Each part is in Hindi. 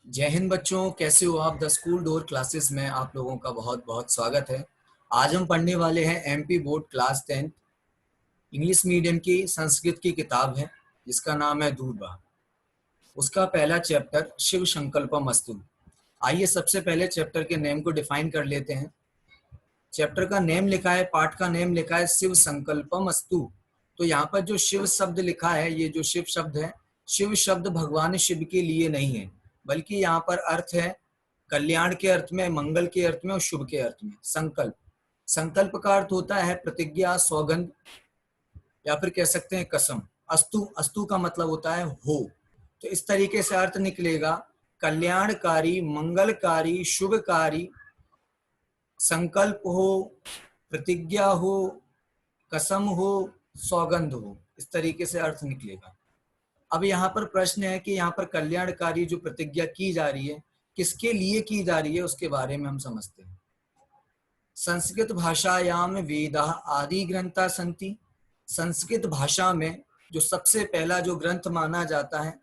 जय हिंद बच्चों, कैसे हो आप। द स्कूल डोर क्लासेस में आप लोगों का बहुत बहुत स्वागत है। आज हम पढ़ने वाले हैं MP board class 10 English medium की संस्कृत की किताब है जिसका नाम है दूरबा। उसका पहला चैप्टर शिव संकल्पम अस्तु। आइए सबसे पहले चैप्टर के नेम को डिफाइन कर लेते हैं। चैप्टर का नेम लिखा है, पाठ का नेम लिखा है शिव संकल्पम अस्तु। तो यहाँ पर जो शिव शब्द लिखा है, ये जो शिव शब्द है, शिव शब्द भगवान शिव के लिए नहीं है, बल्कि यहाँ पर अर्थ है कल्याण के अर्थ में, मंगल के अर्थ में और शुभ के अर्थ में। संकल्प, संकल्प का अर्थ होता है प्रतिज्ञा, सौगंध, या फिर कह सकते हैं कसम। अस्तु, अस्तु का मतलब होता है हो। तो इस तरीके से अर्थ निकलेगा कल्याणकारी, मंगलकारी, शुभकारी, संकल्प हो, प्रतिज्ञा हो, कसम हो, सौगंध हो। इस तरीके से अर्थ निकलेगा। अब यहाँ पर प्रश्न है कि यहाँ पर कल्याणकारी जो प्रतिज्ञा की जा रही है, किसके लिए की जा रही है, उसके बारे में हम समझते हैं। संस्कृत भाषायाम वेदाः आदि ग्रंथा सन्ति। संस्कृत भाषा में जो सबसे पहला जो ग्रंथ माना जाता है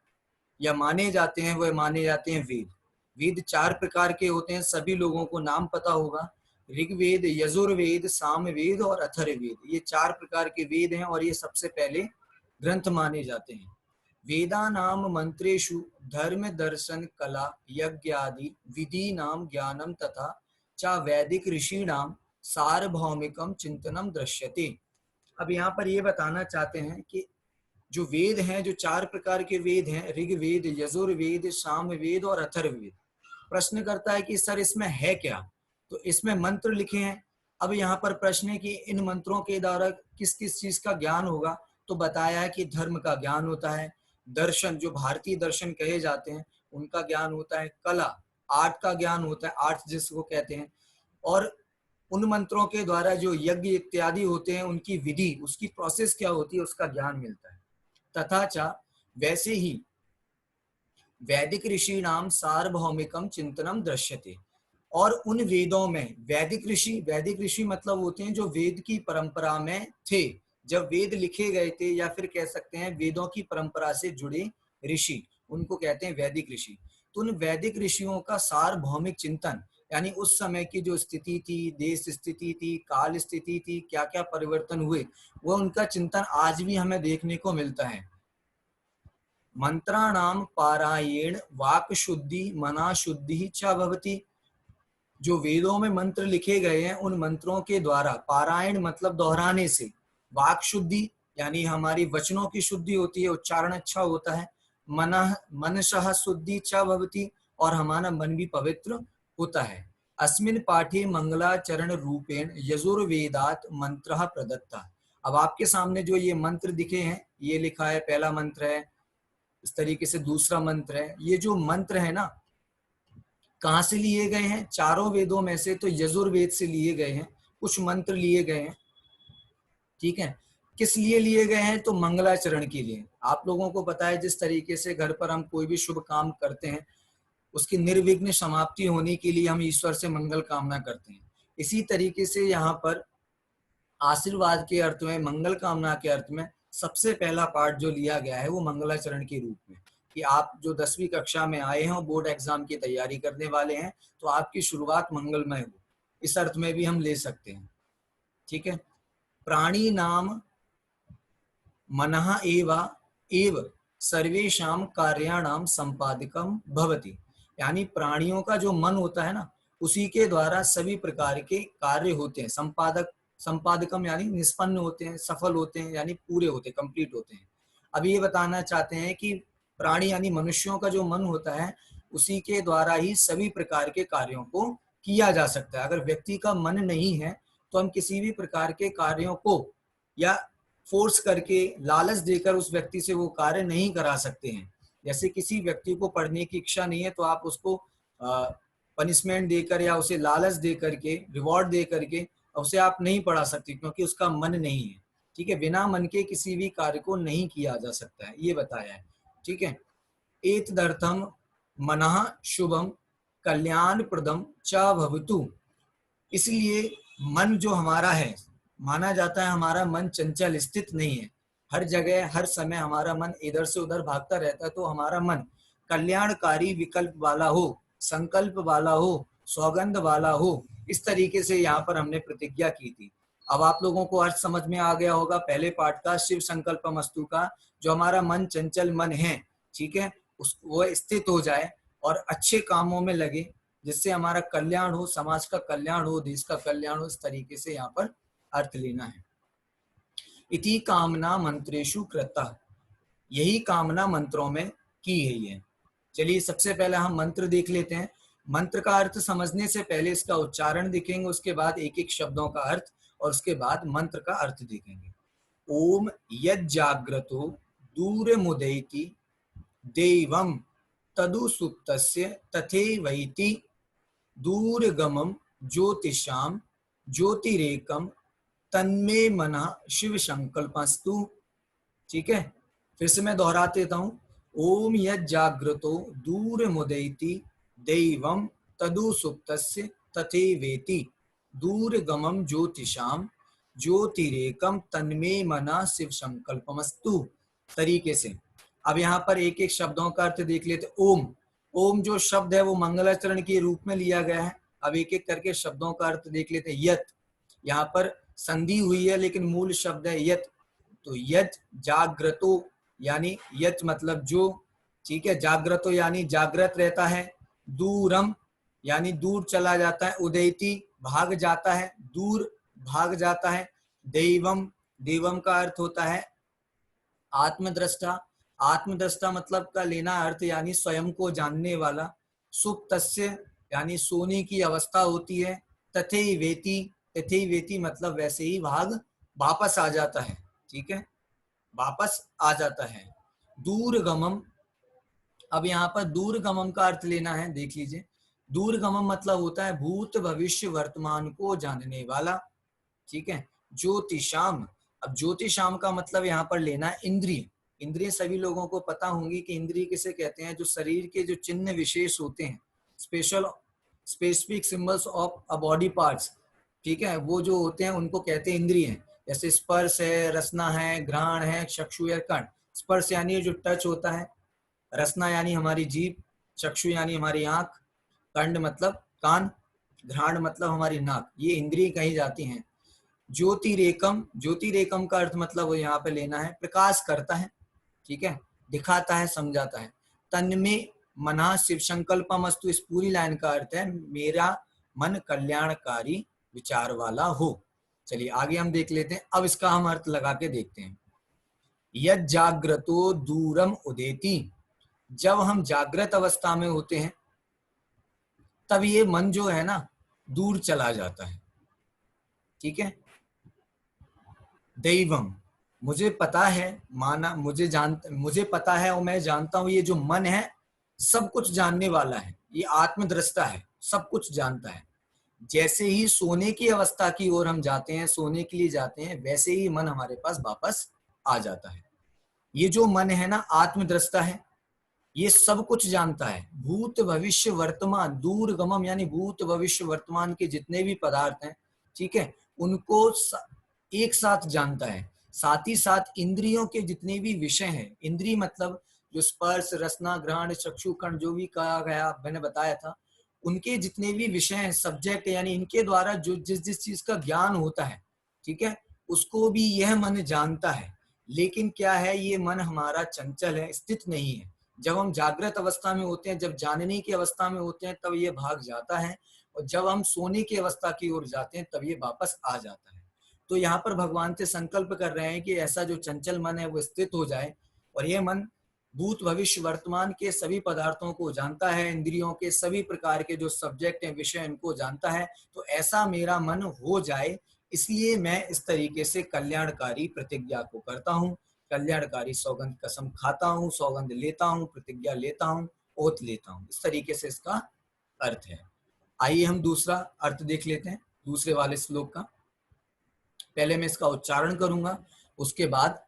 या माने जाते हैं, वह माने जाते हैं वेद। वेद 4 प्रकार के होते हैं, सभी लोगों को नाम पता होगा। ऋग्वेद, यजुर्वेद, सामवेद और अथर्ववेद, ये 4 प्रकार के वेद हैं और ये सबसे पहले ग्रंथ माने जाते हैं। वेदानाम मंत्रेषु धर्म दर्शन कला यज्ञ आदि विधि नाम ज्ञानम तथा चा वैदिक ऋषिणाम सार्वभौमिकम चिंतनम दृश्यते। अब यहाँ पर ये बताना चाहते हैं कि जो वेद हैं, जो 4 प्रकार के वेद हैं, ऋग्वेद, यजुर्वेद, सामवेद और अथर्ववेद। प्रश्न करता है कि सर इसमें है क्या, तो इसमें मंत्र लिखे हैं। अब यहाँ पर प्रश्न है कि इन मंत्रों के द्वारा किस किस चीज का ज्ञान होगा, तो बताया है कि धर्म का ज्ञान होता है, दर्शन जो भारतीय दर्शन कहे जाते हैं उनका ज्ञान होता है, कला आर्ट का ज्ञान होता है, आर्ट जिसको कहते हैं, और उन मंत्रों के द्वारा जो यज्ञ इत्यादि होते हैं उनकी विधि, उसकी प्रोसेस क्या होती है, उसका ज्ञान मिलता है। तथा चा वैसे ही वैदिक ऋषि नाम सार्वभौमिकम चिंतनम दृश्यते। और उन वेदों में वैदिक ऋषि, वैदिक ऋषि मतलब होते हैं जो वेद की परंपरा में थे, जब वेद लिखे गए थे, या फिर कह सकते हैं वेदों की परंपरा से जुड़े ऋषि, उनको कहते हैं वैदिक ऋषि। तो उन वैदिक ऋषियों का सार्वभौमिक चिंतन, यानी उस समय की जो स्थिति थी, देश स्थिति थी, काल स्थिति थी, क्या क्या परिवर्तन हुए, वो उनका चिंतन आज भी हमें देखने को मिलता है। मंत्राणाम पारायण वाक शुद्धि मना शुद्धि च भवति। जो वेदों में मंत्र लिखे गए हैं, उन मंत्रों के द्वारा, पारायण मतलब दोहराने से, वाक शुद्धि यानी हमारी वचनों की शुद्धि होती है, उच्चारण अच्छा होता है, मनसः शुद्धि च भवति, और हमारा मन भी पवित्र होता है। अस्मिन् पाठे मंगलाचरण रूपेण यजुर्वेदात् मंत्रः प्रदत्तः। अब आपके सामने जो ये मंत्र दिखे हैं, ये लिखा है, पहला मंत्र है, इस तरीके से दूसरा मंत्र है। ये जो मंत्र है ना, कहाँ से लिए गए हैं, चारों वेदों में से तो यजुर्वेद से लिए गए हैं, कुछ मंत्र लिए गए हैं, ठीक है। किस लिए लिए गए हैं, तो मंगलाचरण के लिए। आप लोगों को पता है जिस तरीके से घर पर हम कोई भी शुभ काम करते हैं, उसकी निर्विघ्न समाप्ति होने के लिए हम ईश्वर से मंगल कामना करते हैं। इसी तरीके से यहाँ पर आशीर्वाद के अर्थ में, मंगल कामना के अर्थ में सबसे पहला पाठ जो लिया गया है वो मंगलाचरण के रूप में, कि आप जो 10वीं कक्षा में आए हैं और बोर्ड एग्जाम की तैयारी करने वाले हैं, तो आपकी शुरुआत मंगलमय हो, इस अर्थ में भी हम ले सकते हैं, ठीक है। प्राणी नाम मनः एव सर्वेषां कार्याणाम संपादकम भवति। यानी प्राणियों का जो मन होता है ना, उसी के द्वारा सभी प्रकार के कार्य होते हैं। संपादक, संपादकम यानी निष्पन्न होते हैं, सफल होते हैं, यानी पूरे होते हैं, कंप्लीट होते हैं। अब ये बताना चाहते हैं कि प्राणी यानी मनुष्यों का जो मन होता है, उसी के द्वारा ही सभी प्रकार के कार्यों को किया जा सकता है। अगर व्यक्ति का मन नहीं है तो हम किसी भी प्रकार के कार्यों को या फोर्स करके, लालच देकर उस व्यक्ति से वो कार्य नहीं करा सकते हैं। जैसे किसी व्यक्ति को पढ़ने की इच्छा नहीं है, तो आप उसको पनिशमेंट देकर या उसे लालच दे करके, रिवॉर्ड दे करके उसे आप नहीं पढ़ा सकते, क्योंकि उसका मन नहीं है, ठीक है। बिना मन के किसी भी कार्य को नहीं किया जा सकता है, ये बताया है, ठीक है। एतदर्थम मनः शुभम कल्याण प्रदम च भवतु। इसलिए मन जो हमारा है, माना जाता है हमारा मन चंचल स्थित नहीं है, हर जगह हर समय हमारा मन इधर से उधर भागता रहता है, तो हमारा मन कल्याणकारी विकल्प वाला हो, संकल्प वाला हो, सौगंध वाला हो। इस तरीके से यहाँ पर हमने प्रतिज्ञा की थी। अब आप लोगों को अर्थ समझ में आ गया होगा पहले पाठ का, शिव संकल्पमस्तु का। जो हमारा मन, चंचल मन है, ठीक है, वो स्थित हो जाए और अच्छे कामों में लगे, जिससे हमारा कल्याण हो, समाज का कल्याण हो, देश का कल्याण हो। इस तरीके से यहाँ पर अर्थ लेना है। इति कामना मंत्रेषु कृता, यही कामना मंत्रों में की गई है। चलिए सबसे पहले हम मंत्र देख लेते हैं। मंत्र का अर्थ समझने से पहले इसका उच्चारण देखेंगे, उसके बाद एक एक शब्दों का अर्थ, और उसके बाद मंत्र का अर्थ देखेंगे। ओम यज्जाग्रतो दूरमुदैति देवं तदु सुप्तस्य तथैवैति दूरगमं ज्योतिषां ज्योतिरेकं तन्मे मनः शिव संकल्पस्तु। ठीक है, फिर से मैं दोहरा देता हूं। ओम यज्जाग्रतो दूरमुदैति दैवं तदु सुप्तस्य तथैवेति दूरगमं ज्योतिषां ज्योतिरेकं तन्मे मनः शिव संकल्पमस्तु तरीके से। अब यहाँ पर एक एक शब्दों का अर्थ देख लेते। ओम, ओम जो शब्द है वो मंगलाचरण के रूप में लिया गया है। अब एक एक करके शब्दों का अर्थ देख लेते हैं। यत, यहाँ पर संधि हुई है लेकिन मूल शब्द है यत, तो यत जाग्रतो यानी यत मतलब जो, ठीक है, जाग्रतो यानी जागृत रहता है, दूरम यानी दूर चला जाता है, उदैति भाग जाता है, दूर भाग जाता है, देवम, देवम का अर्थ होता है आत्मदृष्टा, आत्मदृष्टा मतलब का लेना अर्थ यानी स्वयं को जानने वाला, सुप्तस्य यानी सोने की अवस्था होती है, तथैवेति, तथैवेति मतलब वैसे ही भाग वापस आ जाता है, ठीक है, वापस आ जाता है। दूरगमम, अब यहाँ पर दूरगमम का अर्थ लेना है, देख लीजिए। दूरगमम मतलब होता है भूत भविष्य वर्तमान को जानने वाला, ठीक है। ज्योतिषाम, अब ज्योतिषाम का मतलब यहाँ पर लेना है इंद्रिय। इंद्रिय सभी लोगों को पता होंगी कि इंद्रिय किसे कहते हैं, जो शरीर के जो चिन्ह विशेष होते हैं, special specific symbols of a body parts, ठीक है, वो जो होते हैं उनको कहते हैं इंद्रिय। जैसे स्पर्श है, रसना है, घ्राण है, चक्षु या कर्ण। स्पर्श यानी जो टच होता है, रसना यानी हमारी जीभ, चक्षु यानी हमारी आंख, कर्ण मतलब कान, घ्राण मतलब हमारी नाक, ये इंद्रिय कही जाती हैं। ज्योतिरेकम, ज्योतिरेकम का अर्थ मतलब वो यहाँ पे लेना है प्रकाश करता है, ठीक है, दिखाता है, समझाता है। तन्मे मना शिव संकल्पमस्तु, इस पूरी लाइन का अर्थ है मेरा मन कल्याणकारी विचार वाला हो। चलिए आगे हम देख लेते हैं। अब इसका हम अर्थ लगा के देखते हैं। यद जाग्रतो दूरम उदेति, जब हम जागृत अवस्था में होते हैं तब ये मन जो है ना दूर चला जाता है, ठीक है। दैवम, मुझे पता है, माना मुझे पता है और मैं जानता हूं ये जो मन है सब कुछ जानने वाला है, ये आत्मदृष्टा है, सब कुछ जानता है। जैसे ही सोने की अवस्था की ओर हम जाते हैं, सोने के लिए जाते हैं, वैसे ही मन हमारे पास वापस आ जाता है। ये जो मन है ना आत्मदृष्टा है, ये सब कुछ जानता है, भूत भविष्य वर्तमान, दूरगमम यानी भूत भविष्य वर्तमान के जितने भी पदार्थ हैं, ठीक है, उनको एक साथ जानता है। साथ ही साथ इंद्रियों के जितने भी विषय हैं, इंद्रिय मतलब जो स्पर्श, रसना, घ्राण, चक्षु, कर्ण जो भी कहा गया मैंने बताया था, उनके जितने भी विषय हैं, सब्जेक्ट, यानी इनके द्वारा जो जिस जिस चीज का ज्ञान होता है, ठीक है, उसको भी यह मन जानता है। लेकिन क्या है, ये मन हमारा चंचल है, स्थित नहीं है। जब हम जागृत अवस्था में होते हैं, जब जानने की अवस्था में होते हैं, तब ये भाग जाता है, और जब हम सोने की अवस्था की ओर जाते हैं तब ये वापस आ जाता है। तो यहाँ पर भगवान से संकल्प कर रहे हैं कि ऐसा जो चंचल मन है वो स्थित हो जाए, और ये मन भूत भविष्य वर्तमान के सभी पदार्थों को जानता है, इंद्रियों के सभी प्रकार के जो सब्जेक्ट हैं, विषय, इनको जानता है। तो ऐसा मेरा मन हो जाए, इसलिए मैं इस तरीके से कल्याणकारी प्रतिज्ञा को करता हूँ, कल्याणकारी सौगंध कसम खाता हूँ, सौगंध लेता हूँ, प्रतिज्ञा लेता हूँ, ओथ लेता हूँ। इस तरीके से इसका अर्थ है। आइए हम दूसरा अर्थ देख लेते हैं, दूसरे वाले श्लोक का। पहले मैं इसका उच्चारण करूंगा, उसके बाद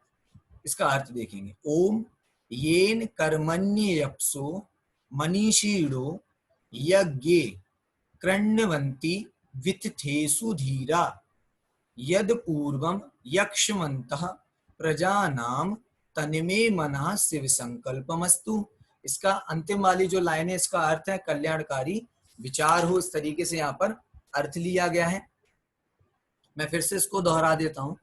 इसका अर्थ देखेंगे। ओम येन कर्मण्येप्सो मनीषीणो यज्ञे कृण्वन्ति वित्थेषु धीरा यद पूर्वम यक्ष्मन्तः प्रजानां तन्मे मनः शिव संकल्पमस्तु। इसका अंतिम वाली जो लाइन है इसका अर्थ है कल्याणकारी विचार हो, इस तरीके से यहाँ पर अर्थ लिया गया है। मैं फिर से इसको दोहरा देता हूं।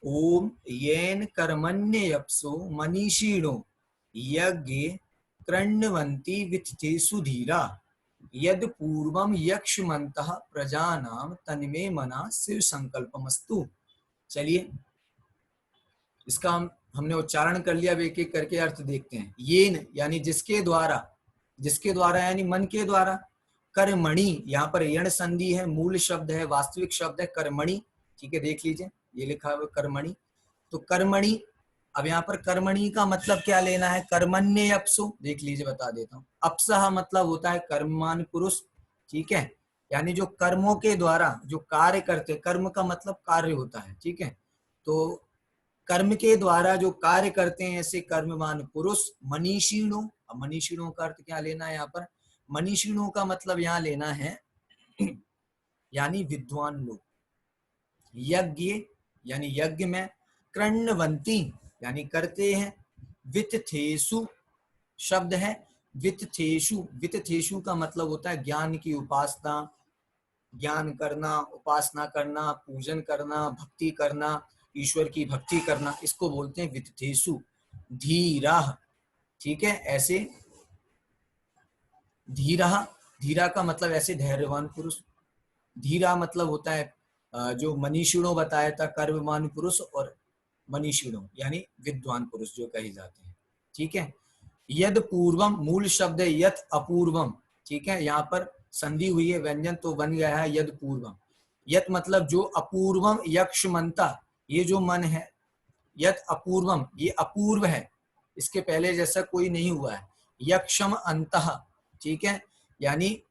ओम येन कर्मण्येप्सो मनीषिणो यज्ञे कृण्वन्ति वित्तेषु धीरा यद पूर्वम यक्षमन्तः प्रजानाम तन्मे मना शिव संकल्पमस्तु। चलिए इसका हमने उच्चारण कर लिया, अब एक एक करके अर्थ देखते हैं। येन यानी जिसके द्वारा, जिसके द्वारा यानी मन के द्वारा। कर्मणि यहाँ पर यण संधि है, मूल शब्द है, वास्तविक शब्द है कर्मणि, ठीक है, देख लीजिए ये लिखा है कर्मणि। तो कर्मणि, अब यहाँ पर कर्मणि का मतलब क्या लेना है, कर्मण्य अपसु, देख लीजिए बता देता हूँ। अपसह मतलब होता है कर्मवान पुरुष, ठीक है, यानी जो कर्मों के द्वारा जो कार्य करते, कर्म का मतलब कार्य होता है, ठीक है, तो कर्म के द्वारा जो कार्य करते हैं ऐसे कर्मवान पुरुष। मनीषिणों, अब मनीषिणों का अर्थ क्या लेना है यहाँ पर, मनीषिणों का मतलब यहाँ लेना है यानी विद्वान लोग। यज्ञ यानी यज्ञ में, कृण्वन्ति यानी करते हैं, वित्थेषु शब्द है, वित्थेषु, वित्थेषु का मतलब होता है ज्ञान की उपासना, ज्ञान करना, उपासना करना, पूजन करना, भक्ति करना, ईश्वर की भक्ति करना, इसको बोलते हैं वित्थेषु। धीरा, ठीक है, ऐसे धीरा, धीरा का मतलब ऐसे धैर्यवान पुरुष। धीरा मतलब होता है जो मनीषिणों बताया था, कर्मवान पुरुष और मनीषिणों यानी विद्वान पुरुष जो कहे जाते हैं, ठीक है। यद पूर्वम, मूल शब्द है यत अपूर्वम, ठीक है, यहाँ पर संधि हुई है, व्यंजन तो बन गया है यद पूर्वम। यत मतलब जो अपूर्वम यक्षमंता, ये जो मन है, यत अपूर्वम ये अपूर्व है, इसके पहले जैसा कोई नहीं हुआ है। यक्षम अंतः, ठीक है, यानी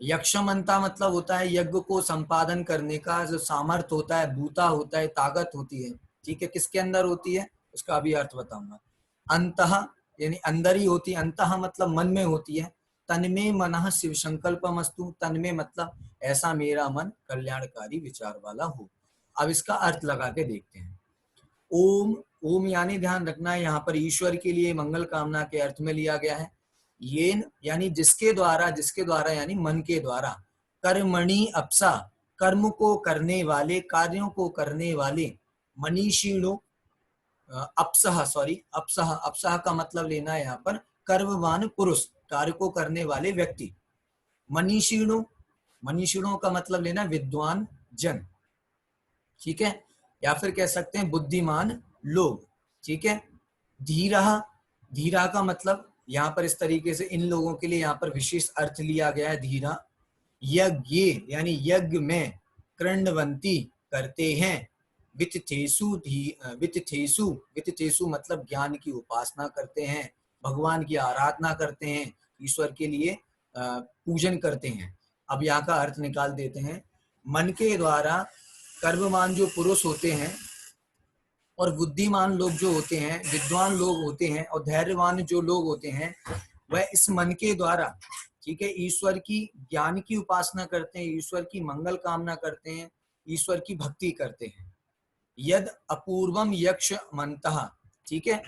यक्षमंता मतलब होता है यज्ञ को संपादन करने का जो सामर्थ्य होता है, भूता होता है, ताकत होती है, ठीक है, किसके अंदर होती है उसका अभी अर्थ बताऊंगा। अंतः यानी अंदर ही होती है, अंतः मतलब मन में होती है। तन्मे मनः शिव संकल्पमस्तु, तन्मे मतलब ऐसा मेरा मन कल्याणकारी विचार वाला हो। अब इसका अर्थ लगा के देखते हैं। ओम, ओम यानी ध्यान रखना है यहाँ पर ईश्वर के लिए मंगल कामना के अर्थ में लिया गया है। येन यानी जिसके द्वारा, जिसके द्वारा यानी मन के द्वारा। कर्मणि अपसा, कर्म को करने वाले, कार्यों को करने वाले। मनीषिणो, अपसह, सॉरी अपसह, अपसह का मतलब लेना है यहाँ पर कर्मवान पुरुष, कार्य को करने वाले व्यक्ति। मनीषिणो, मनीषिणों का मतलब लेना विद्वान जन, ठीक है, या फिर कह सकते हैं बुद्धिमान लोग, ठीक है। धीरा, धीरा का मतलब यहाँ पर इस तरीके से इन लोगों के लिए यहाँ पर विशेष अर्थ लिया गया है धीरा। यज्ञ यानी यज्ञ में, कृण्वन्ति करते हैं, वित्थेषु, वित्थेषु, वित्थेषु मतलब ज्ञान की उपासना करते हैं, भगवान की आराधना करते हैं, ईश्वर के लिए पूजन करते हैं। अब यहाँ का अर्थ निकाल देते हैं। मन के द्वारा कर्मवान जो पुरुष होते हैं और बुद्धिमान लोग जो होते हैं, विद्वान लोग होते हैं और धैर्यवान जो लोग होते हैं, वह इस मन के द्वारा, ठीक है, ईश्वर की ज्ञान की उपासना करते हैं, ईश्वर की मंगल कामना करते हैं, ईश्वर की भक्ति करते हैं। यद अपूर्वम यक्ष मंतः, ठीक है,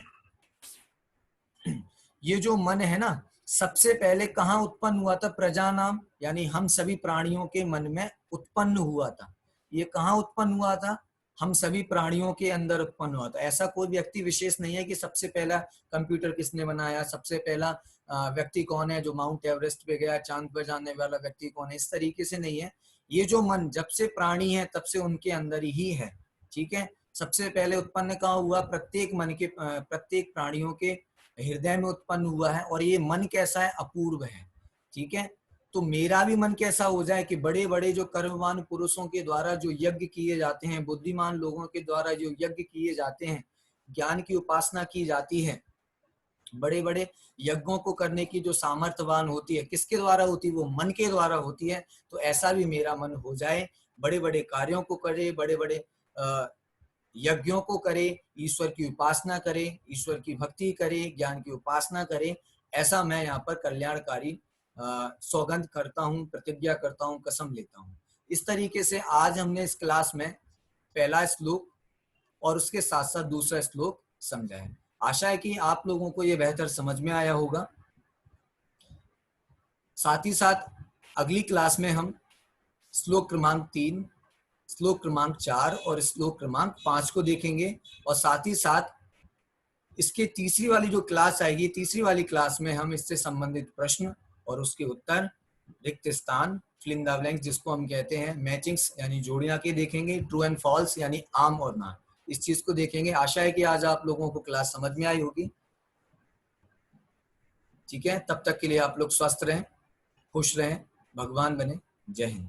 ये जो मन है ना, सबसे पहले कहाँ उत्पन्न हुआ था, प्रजा नाम यानी हम सभी प्राणियों के मन में उत्पन्न हुआ था। ये कहाँ उत्पन्न हुआ था, हम सभी प्राणियों के अंदर उत्पन्न हुआ था। ऐसा कोई व्यक्ति विशेष नहीं है कि सबसे पहला कंप्यूटर किसने बनाया, सबसे पहला व्यक्ति कौन है जो माउंट एवरेस्ट पे गया, चांद पर जाने वाला व्यक्ति कौन है, इस तरीके से नहीं है। ये जो मन जब से प्राणी है तब से उनके अंदर ही है, ठीक है। सबसे पहले उत्पन्न कहाँ हुआ, प्रत्येक मन के, प्रत्येक प्राणियों के हृदय में उत्पन्न हुआ है। और ये मन कैसा है, अपूर्व है, ठीक है। तो मेरा भी मन कैसा हो जाए कि बड़े बड़े जो कर्मवान पुरुषों के द्वारा जो यज्ञ किए जाते हैं, बुद्धिमान लोगों के द्वारा जो यज्ञ किए जाते हैं, ज्ञान की उपासना की जाती है, बड़े बड़े यज्ञों को करने की जो सामर्थ्यवान होती है, किसके द्वारा होती है, वो मन के द्वारा होती है। तो ऐसा भी मेरा मन हो जाए, बड़े बड़े कार्यों को करे, बड़े बड़े यज्ञों को करे, ईश्वर की उपासना करे, ईश्वर की भक्ति करे, ज्ञान की उपासना करे। ऐसा मैं यहाँ पर कल्याणकारी सौगंध करता हूँ, प्रतिज्ञा करता हूँ, कसम लेता हूँ। इस तरीके से आज हमने इस क्लास में पहला श्लोक और उसके साथ साथ दूसरा श्लोक समझा है। आशा है कि आप लोगों को ये बेहतर समझ में आया होगा। साथ ही साथ अगली क्लास में हम श्लोक क्रमांक 3, श्लोक क्रमांक 4 और श्लोक क्रमांक 5 को देखेंगे, और साथ ही साथ इसके तीसरी वाली जो क्लास आएगी, तीसरी वाली क्लास में हम इससे संबंधित प्रश्न और उसके उत्तर, रिक्त स्थान, फिल इन द ब्लैंक्स जिसको हम कहते हैं मैचिंग्स यानी जोड़ियां के देखेंगे, ट्रू एंड फॉल्स यानी आम और ना, इस चीज को देखेंगे। आशा है कि आज आप लोगों को क्लास समझ में आई होगी। ठीक है, तब तक के लिए आप लोग स्वस्थ रहें, खुश रहें, भगवान बने। जय हिंद।